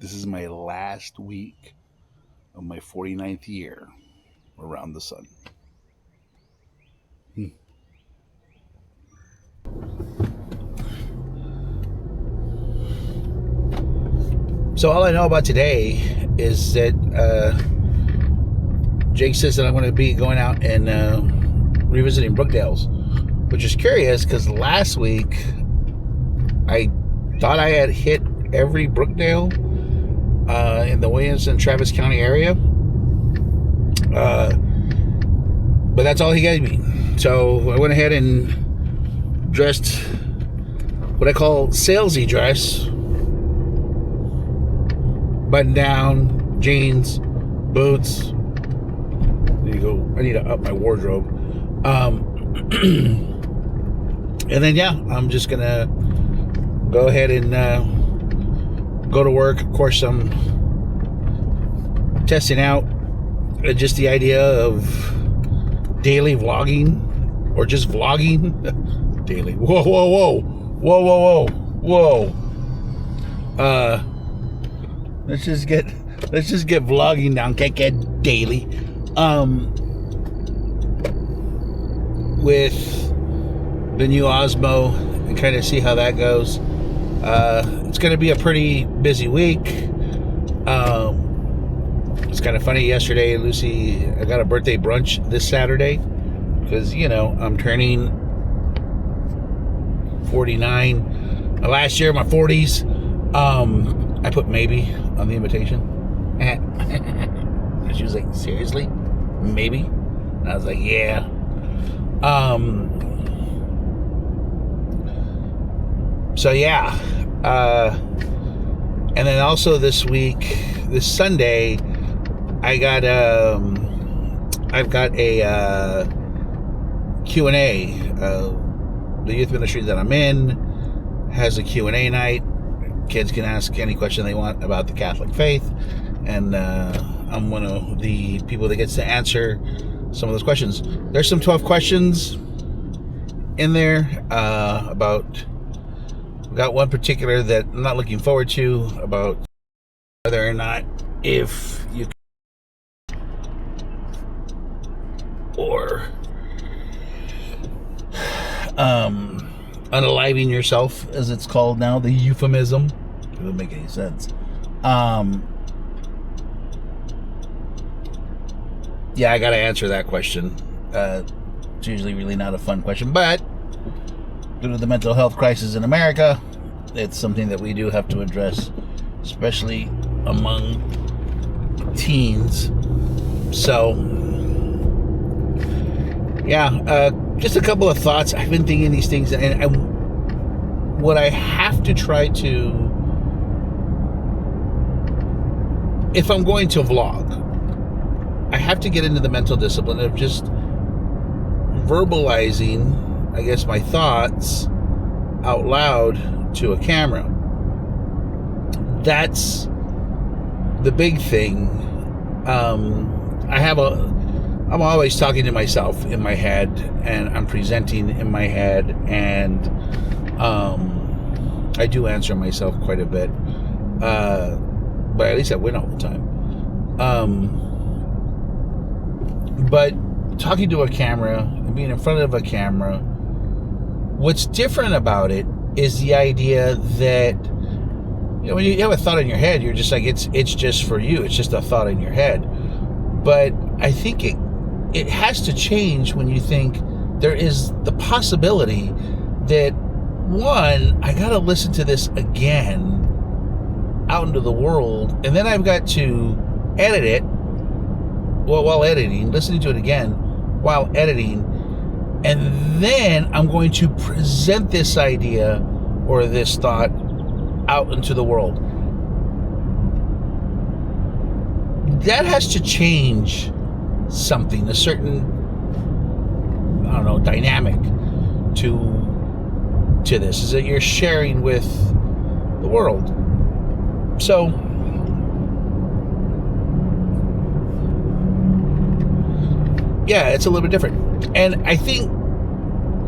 This is my last week of my 49th year around the sun. Hmm. So all I know about today is that Jake says that I'm going to be going out and revisiting Brookdale's, which is curious because last week I thought I had hit every Brookdale in the Williams and Travis County area. But that's all he gave me. So I went ahead and dressed what I call salesy dress. Button down, jeans, boots. There you go. I need to up my wardrobe. And then, yeah, I'm just going to go ahead and go to work. Of course, I'm testing out just the idea of daily vlogging or just vlogging daily. Whoa, whoa, whoa. Whoa, whoa, whoa. Whoa. Let's just get vlogging down. Can't get daily. With the new Osmo and kind of see how that goes. It's going to be a pretty busy week. It's kind of funny. Yesterday, Lucy, I got a birthday brunch this Saturday because, you know, I'm turning 49. Last year, my 40s. I put maybe on the invitation. She was like, seriously? Maybe? And I was like, yeah. So yeah. And then also this Sunday, I've got a Q&A. The youth ministry that I'm in has a Q&A night. Kids can ask any question they want about the Catholic faith, and I'm one of the people that gets to answer some of those questions. There's some 12 questions in there about. We got one particular that I'm not looking forward to about whether or not if you or unaliving yourself, as it's called now, the euphemism. It doesn't make any sense. Yeah, I gotta answer that question. It's usually really not a fun question, but due to the mental health crisis in America, it's something that we do have to address, especially among teens. So, yeah, just a couple of thoughts. I've been thinking these things, and what I have to try to, if I'm going to vlog, I have to get into the mental discipline of just verbalizing, I guess, my thoughts out loud to a camera. That's the big thing. I'm always talking to myself in my head, and I'm presenting in my head, and I do answer myself quite a bit, but at least I win all the time. But talking to a camera and being in front of a camera, what's different about it is the idea that, you know, when you have a thought in your head, you're just like, it's just for you. It's just a thought in your head. But I think it has to change when you think there is the possibility that, one, I got to listen to this again out into the world, and then I've got to edit it while editing, listening to it again while editing, and then I'm going to present this idea or this thought out into the world. That has to change something, a certain, I don't know, dynamic to this, is that you're sharing with the world. So yeah, it's a little bit different. And I think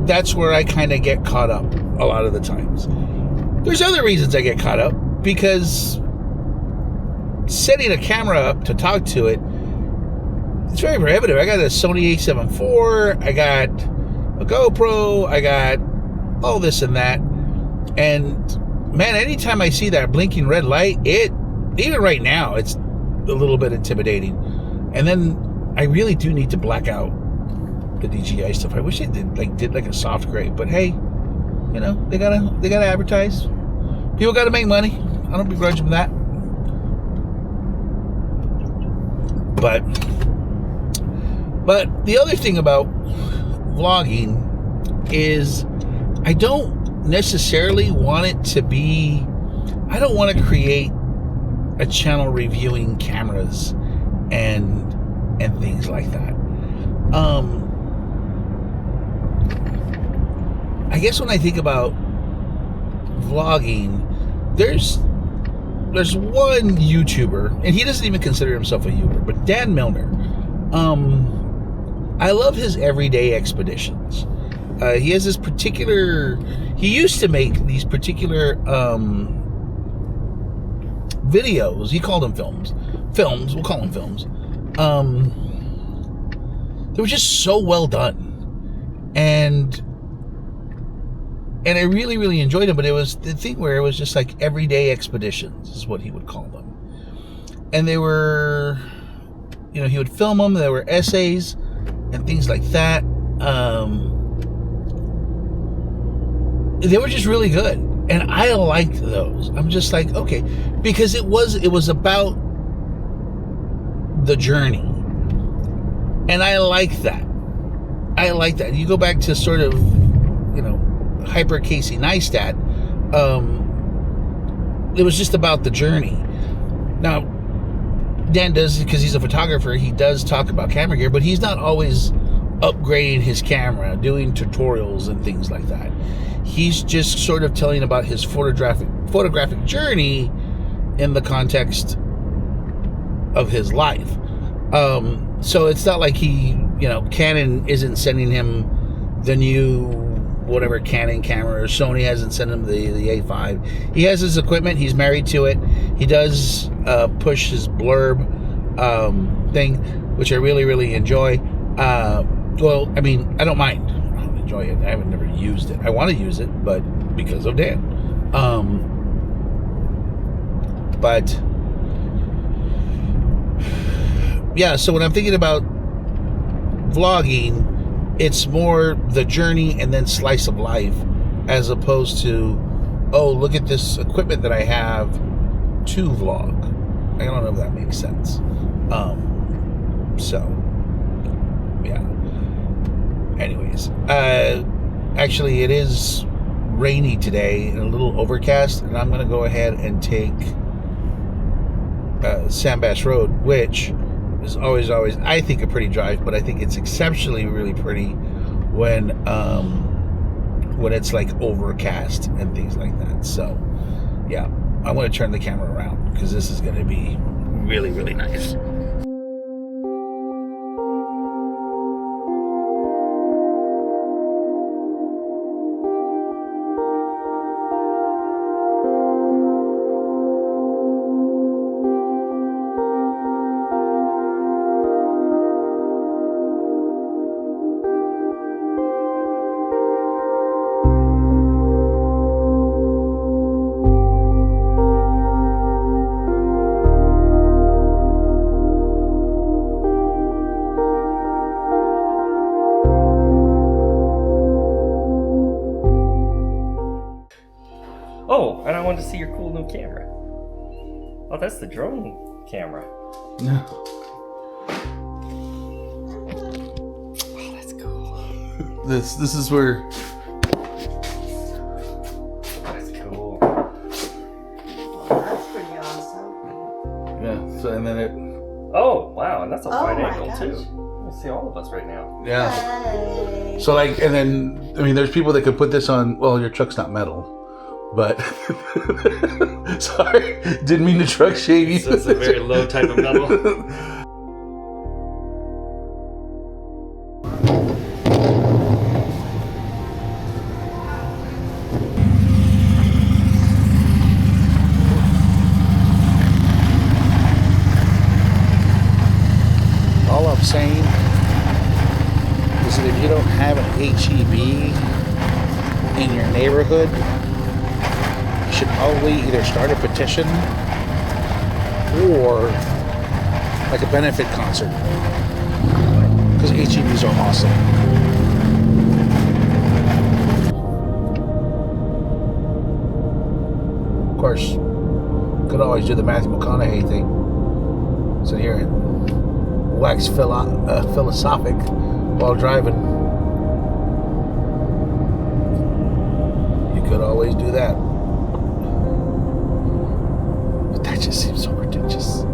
that's where I kind of get caught up a lot of the times. There's other reasons I get caught up, because setting a camera up to talk to it, it's very prohibitive. I got a Sony a7 IV, I got a GoPro, I got all this and that. And man, anytime I see that blinking red light, even right now, it's a little bit intimidating. And then I really do need to black out the DJI stuff. I wish they did like a soft gray, but hey, you know, they gotta advertise. People gotta make money. I don't begrudge them that. But the other thing about vlogging is I don't necessarily want it to be, I don't want to create a channel reviewing cameras and things like that. I guess when I think about vlogging, there's one YouTuber, and he doesn't even consider himself a YouTuber, but Dan Milner. I love his everyday expeditions. He has this particular, he used to make these particular videos. He called them films, we'll call them films. They were just so well done, and I really, really enjoyed them. But it was the thing where it was just like everyday expeditions is what he would call them, and they were, you know, he would film them. There were essays and things like that. They were just really good, and I liked those. I'm just like, okay, because it was about the journey, and I like that. You go back to sort of, you know, Hyper Casey Neistat. It was just about the journey. Now, Dan does, because he's a photographer, he does talk about camera gear, but he's not always upgrading his camera, doing tutorials and things like that. He's just sort of telling about his photographic journey in the context of his life. So it's not like he, you know, Canon isn't sending him the new whatever Canon camera, or Sony hasn't sent him the A5. He has his equipment. He's married to it. He does push his blurb thing, which I really, really enjoy. Well, I mean, I don't mind. I don't enjoy it. I haven't never used it. I want to use it, but because of Dan. But yeah, so when I'm thinking about vlogging, it's more the journey and then slice of life, as opposed to, oh, look at this equipment that I have to vlog. I don't know if that makes sense. So yeah. Anyways, actually it is rainy today and a little overcast, and I'm gonna go ahead and take Sandbass Road, which is always, I think, a pretty drive, but I think it's exceptionally really pretty when it's like overcast and things like that. So yeah, I'm going to turn the camera around because this is going to be really, really nice. Oh, and I wanted to see your cool new camera. Oh, that's the drone camera. No. Oh, that's cool. This is where. That's cool. That's pretty awesome. Yeah. So and then it. Oh, wow, and that's a wide my angle gosh. too. You see all of us right now. Yeah. Hey. So like, and then I mean, there's people that could put this on. Well, your truck's not metal. But sorry, didn't mean to truck shame you. So it's a very low type of metal. saying is that if you don't have an HEB in your neighborhood, you should probably either start a petition or like a benefit concert, because HEBs are awesome. Of course, could always do the Matthew McConaughey thing. Sit here and wax philosophic while driving. You could always do that. But that just seems so ridiculous.